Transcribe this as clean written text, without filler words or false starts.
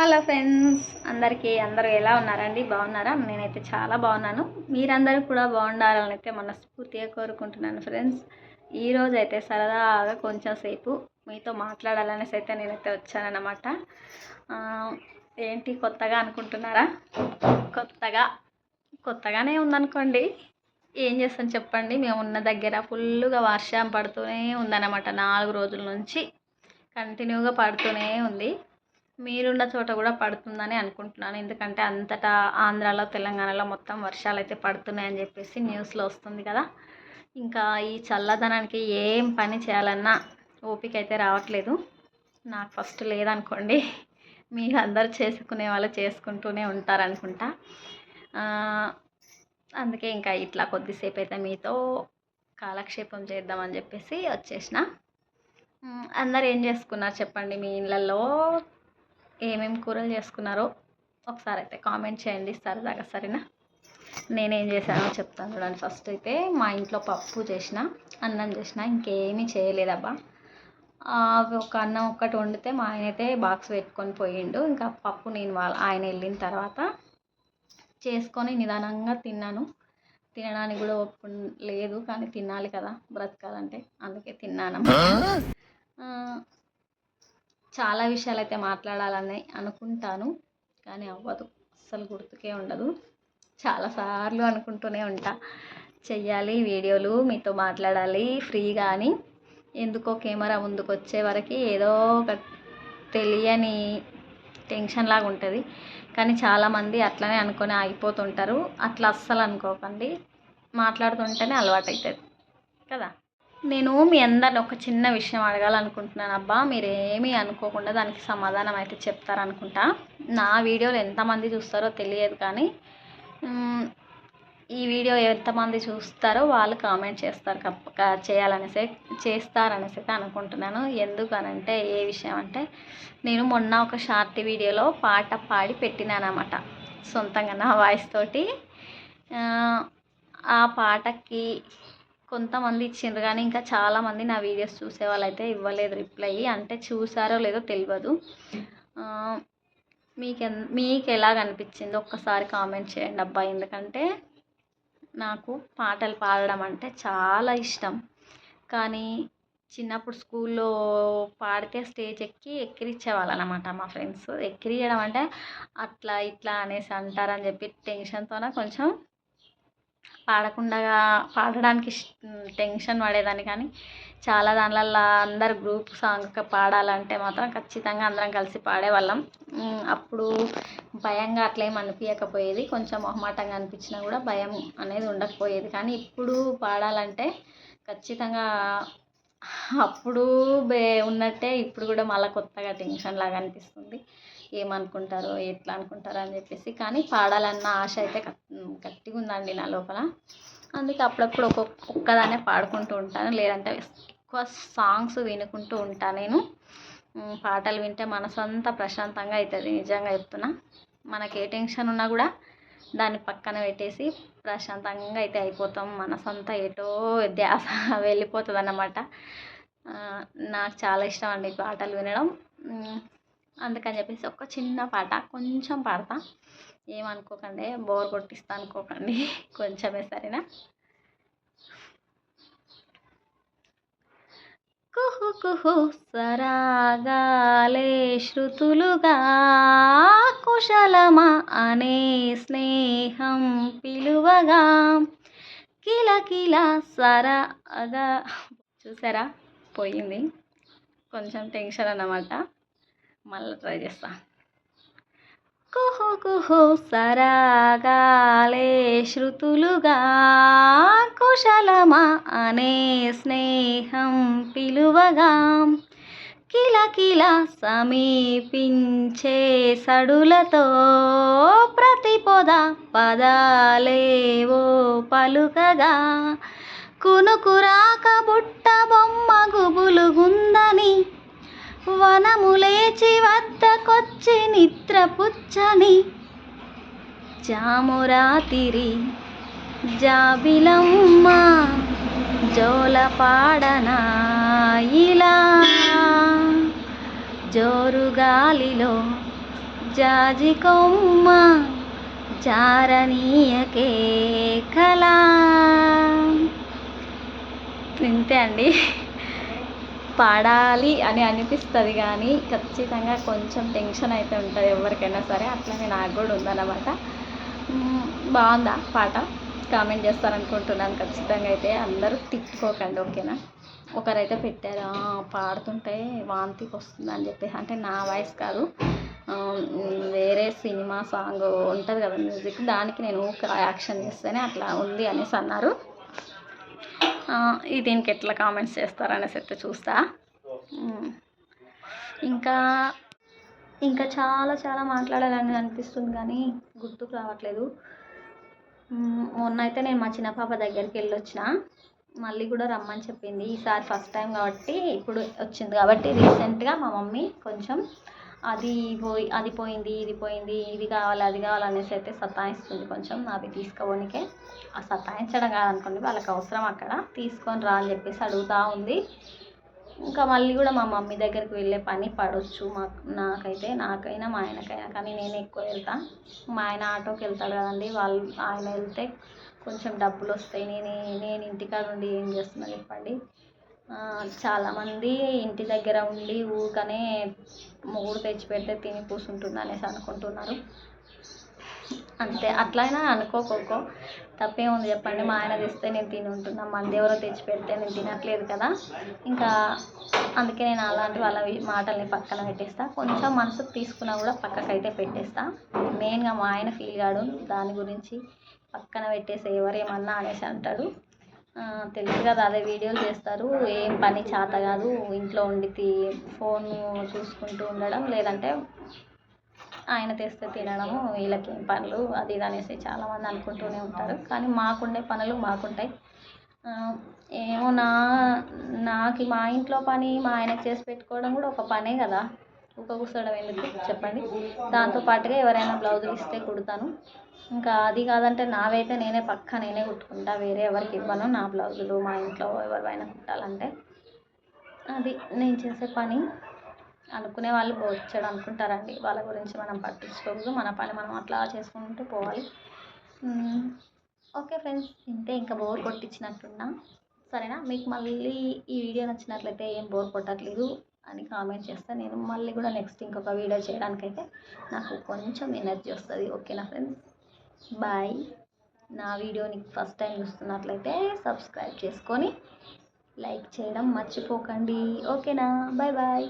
Hello friends, అందరూ ఎలా ఉన్నారండి? బాగున్నారా? నేనైతే చాలా బాగున్నాను. మీరందరూ కూడా బాగుండాలని అయితే మనస్ఫూర్తిగా కోరుకుంటున్నాను ఫ్రెండ్స్. ఈరోజు అయితే సరదాగా కొంచెం సేపు మీతో మాట్లాడాలనేసి అయితే నేనైతే వచ్చానన్నమాట. ఏంటి కొత్తగా అనుకుంటున్నారా? కొత్తగానే ఉందనుకోండి. ఏం చేస్తాను చెప్పండి. మేము ఉన్న దగ్గర ఫుల్గా వర్షం పడుతూనే ఉందన్నమాట. 4 రోజుల నుంచి కంటిన్యూగా పడుతూనే ఉంది. మీరున్న చోట కూడా పడుతుందని అనుకుంటున్నాను. ఎందుకంటే అంతటా ఆంధ్రాలో, తెలంగాణలో మొత్తం వర్షాలు అయితే పడుతున్నాయని చెప్పేసి న్యూస్లో వస్తుంది కదా. ఇంకా ఈ చల్లదనానికి ఏం పని చేయాలన్నా ఓపిక అయితే రావట్లేదు. నాకు ఫస్ట్ లేదనుకోండి. మీరు అందరూ చేసుకునే వాళ్ళు చేసుకుంటూనే ఉంటారనుకుంటా. అందుకే ఇంకా ఇట్లా కొద్దిసేపు అయితే మీతో కాలక్షేపం చేద్దామని చెప్పేసి వచ్చేసిన. అందరు ఏం చేసుకున్నారు చెప్పండి? మీ ఇళ్ళల్లో ఏమేమి కూరలు చేసుకున్నారో ఒకసారి అయితే కామెంట్ చేయండి సరదాగా, సరేనా? నేనేం చేశానో చెప్తాను చూడండి. ఫస్ట్ అయితే మా ఇంట్లో పప్పు చేసిన, అన్నం చేసిన, ఇంకేమీ చేయలేదబ్బా. ఒక అన్నం ఒక్కటి వండితే మా ఆయన అయితే బాక్స్ పెట్టుకొని పోయిండు. ఇంకా పప్పు నేను ఆయన వెళ్ళిన తర్వాత చేసుకొని నిదానంగా తిన్నాను. తినడానికి కూడా ఓపిక లేదు, కానీ తినాలి కదా బ్రతకాలంటే, అందుకే తిన్నాను. చాలా విషయాలు అయితే మాట్లాడాలని అనుకుంటాను, కానీ అవ్వదు, అస్సలు గుర్తుకే ఉండదు. చాలాసార్లు అనుకుంటూనే ఉంటా, చెయ్యాలి వీడియోలు, మీతో మాట్లాడాలి ఫ్రీగా అని. ఎందుకో కెమెరా ముందుకు వచ్చే వరకు ఏదో ఒక తెలియని టెన్షన్ లాగా ఉంటుంది. కానీ చాలామంది అట్లనే అనుకొని ఆగిపోతుంటారు. అట్లా అస్సలు అనుకోకండి, మాట్లాడుతుంటేనే అలవాటు అవుతుంది కదా. నేను మీ అందరిని ఒక చిన్న విషయం అడగాలనుకుంటున్నాను అబ్బా. మీరేమీ అనుకోకుండా దానికి సమాధానం అయితే చెప్తారనుకుంటా. నా వీడియోలు ఎంతమంది చూస్తారో తెలియదు, కానీ ఈ వీడియో ఎంతమంది చూస్తారో వాళ్ళు కామెంట్ చేస్తారనేసి అయితే అనుకుంటున్నాను. ఎందుకనంటే ఏ విషయం అంటే, నేను మొన్న ఒక షార్ట్ వీడియోలో పాట పాడి పెట్టినానమాట, సొంతంగా నా వాయిస్ తోటి. ఆ పాటకి కొంతమంది ఇచ్చిండ్రు, కానీ ఇంకా చాలామంది నా వీడియోస్ చూసే వాళ్ళు అయితే ఇవ్వలేదు రిప్లై. అంటే చూసారో లేదో తెలియదు. మీకు ఎలాగ అనిపించిందో ఒక్కసారి కామెంట్ చేయండి అబ్బా. ఎందుకంటే నాకు పాటలు పాడడం అంటే చాలా ఇష్టం. కానీ చిన్నప్పుడు స్కూల్లో పాడితే స్టేజ్ ఎక్కిరించేవాళ్ళు అనమాట మా ఫ్రెండ్స్. ఎక్కిరియడం అంటే అట్లా ఇట్లా అనేసి అంటారని చెప్పి టెన్షన్తోనే కొంచెం పాడడానికి టెన్షన్ పడేదాన్ని. కానీ చాలా దానిలల్లో అందరు గ్రూప్ సాంగ్ పాడాలంటే మాత్రం ఖచ్చితంగా అందరం కలిసి పాడేవాళ్ళం. అప్పుడు భయంగా అట్లా ఏమి అనిపించకపోయేది, కొంచెం మొహమాటంగా అనిపించినా కూడా భయం అనేది ఉండకపోయేది. కానీ ఇప్పుడు పాడాలంటే ఖచ్చితంగా అప్పుడు ఉన్నట్టే ఇప్పుడు కూడా మళ్ళీ కొత్తగా టెన్షన్ లాగా అనిపిస్తుంది. ఏమనుకుంటారో ఎట్లా అనుకుంటారో అని చెప్పేసి. కానీ పాడాలన్న ఆశ అయితే గట్టిగా ఉందండి నా లోపల. అందుకే అప్పుడప్పుడు ఒక్కదాన్నే పాడుకుంటూ ఉంటాను, లేదంటే ఎక్కువ సాంగ్స్ వినుకుంటూ ఉంటాను. నేను పాటలు వింటే మనసంతా ప్రశాంతంగా అవుతుంది, నిజంగా చెప్తున్నా. మనకి ఏ టెన్షన్ ఉన్నా కూడా దాన్ని పక్కన పెట్టేసి ప్రశాంతంగా అయితే అయిపోతాం. మనసంతా ఏటో ధ్యాస వెళ్ళిపోతుంది అన్నమాట. నాకు చాలా ఇష్టం అండి పాటలు వినడం. అందుకని చెప్పేసి ఒక చిన్న పాట కొంచెం పాడతా, ఏమనుకోకండి, బోర్ కొట్టిస్తా అనుకోకండి, కొంచెమే, సరేనా? కుహు కుహు సరాగాలే శృతులుగా, కుశలమా అనే స్నేహం పిలువగా, కిలకిల సరగా. చూసారా, పోయింది, కొంచెం టెన్షన్ అన్నమాట. మళ్ళీ ట్రై చేస్తా. కుహు కుహు సరాగాలే శృతులుగా, కుశలమా అనే స్నేహం పిలువగా, కిలకిల సమీపించే సడులతో, ప్రతి పొద పదాలేవో పలుకగా, కునుకురాక బుట్ట బొమ్మ గుబులుగుందని, వనములేచి వద్దకొచ్చి నిద్రపుచ్చని, జామురాతిరి జాబిలమ్మ జోలపాడనా ఇలా, జోరుగాలిలో జాజి కొమ్మ జారనీయకే కళా. ఇంతే అండి. పాడాలి అని అనిపిస్తుంది కానీ ఖచ్చితంగా కొంచెం టెన్షన్ అయితే ఉంటుంది ఎవరికైనా సరే. అట్లనే నాకు కూడా ఉందన్నమాట. బాగుందా పాట? కామెంట్ చేస్తారనుకుంటున్నాను ఖచ్చితంగా. అయితే అందరూ తిట్టుకోకండి, ఓకేనా? ఒకరైతే పెట్టారు పాడుతుంటే వాంతికి వస్తుంది అని చెప్పేసి. అంటే నా వాయిస్ కాదు, వేరే సినిమా సాంగ్ ఉంటుంది కదా మ్యూజిక్, దానికి నేను యాక్షన్ చేస్తేనే అట్లా ఉంది అనేసి అన్నారు. దీనికి ఎట్లా కామెంట్స్ చేస్తారనేసి అయితే చూస్తా. ఇంకా ఇంకా చాలా చాలా మాట్లాడాలని అనిపిస్తుంది కానీ గుర్తుకు రావట్లేదు. మొన్న అయితే నేను మా చిన్న పాప దగ్గరికి వెళ్ళొచ్చిన, మళ్ళీ కూడా రమ్మని చెప్పింది. ఈసారి ఫస్ట్ టైం కాబట్టి ఇప్పుడు వచ్చింది కాబట్టి రీసెంట్గా మా మమ్మీ కొంచెం అది పోయింది ఇది పోయింది ఇది కావాలి అది కావాలనేసి అయితే సతాయిస్తుంది కొంచెం. అవి తీసుకోవడానికే, ఆ సతాయించడం కాదనుకోండి, వాళ్ళకి అవసరం అక్కడ, తీసుకొని రా అని చెప్పేసి అడుగుతూ ఉంది. ఇంకా మళ్ళీ కూడా మా మమ్మీ దగ్గరికి వెళ్ళే పని పడవచ్చు నాకైనా మా ఆయనకైనా, కానీ నేను ఎక్కువ వెళ్తాను. మా ఆయన ఆటోకి వెళ్తాడు కదండి, ఆయన వెళ్తే కొంచెం డబ్బులు వస్తాయి. నేను ఇంటికాడ ఉండి ఏం చేస్తున్నా చెప్పండి. చాలామంది ఇంటి దగ్గర ఉండి ఊరికనే మొగుడు తెచ్చి పెడితే తిని కూర్చుంటుంది అనేసి అనుకుంటున్నారు. అంతే, అట్లయినా అనుకోకోకో తప్పేముంది చెప్పండి. మా ఆయన తెస్తే నేను తిని ఉంటున్నా, మంది ఎవరో తెచ్చి పెడితే నేను తినట్లేదు కదా. ఇంకా అందుకే నేను అలాంటి వాళ్ళ మాటల్ని పక్కన పెట్టేస్తా. కొంచెం మనసుకు తీసుకున్నా కూడా పక్కకైతే పెట్టేస్తా. మెయిన్గా మా ఆయన ఫీల్ కాడు దాని గురించి, పక్కన పెట్టేసి ఎవరేమన్నా అనేసి అంటాడు. తెలుసు కదా, అదే వీడియోలు చేస్తారు, ఏం పని చేత కాదు, ఇంట్లో ఉండి ఫోన్ చూసుకుంటూ ఉండడం, లేదంటే ఆయన తెస్తే తినడము, వీళ్ళకి ఏం పనులు అది ఇది అనేసి చాలామంది అనుకుంటూనే ఉంటారు. కానీ మాకుండే పనులు మాకుంటాయి. ఏమో నాకు మా ఇంట్లో పని మా ఆయనకు చేసి పెట్టుకోవడం కూడా ఒక పనే కదా. కూర్చోవడం ఎందుకు చెప్పండి. దాంతోపాటుగా ఎవరైనా బ్లౌజులు ఇస్తే కుడతాను. ఇంకా అది కాదంటే నావైతే నేనే కుట్టుకుంటా, వేరే ఎవరికి ఇవ్వను నా బ్లౌజులు. మా ఇంట్లో ఎవరివైనా కుట్టాలంటే అది నేను చేసే పని. అనుకునే వాళ్ళు బోచ్చడు అనుకుంటారండి, వాళ్ళ గురించి మనం పట్టించుకోకూడదు. మన పని మనం అట్లా చేసుకుంటూ పోవాలి. ఓకే ఫ్రెండ్స్, ఇంతే. ఇంకా బోర్ కొట్టించినట్టున్నా, సరేనా? మీకు మళ్ళీ ఈ వీడియో నచ్చినట్లయితే ఏం బోర్ కొట్టట్లేదు అని కామెంట్ చేస్తే నేను మళ్ళీ కూడా నెక్స్ట్ ఇంకొక వీడియో చేయడానికైతే నాకు కొంచెం ఎనర్జీ వస్తుంది. ఓకేనా ఫ్రెండ్స్? బాయ్. నా వీడియోని ఫస్ట్ టైం చూస్తున్నట్లయితే సబ్స్క్రైబ్ చేసుకొని లైక్ చేయడం మర్చిపోకండి, ఓకేనా? Bye bye.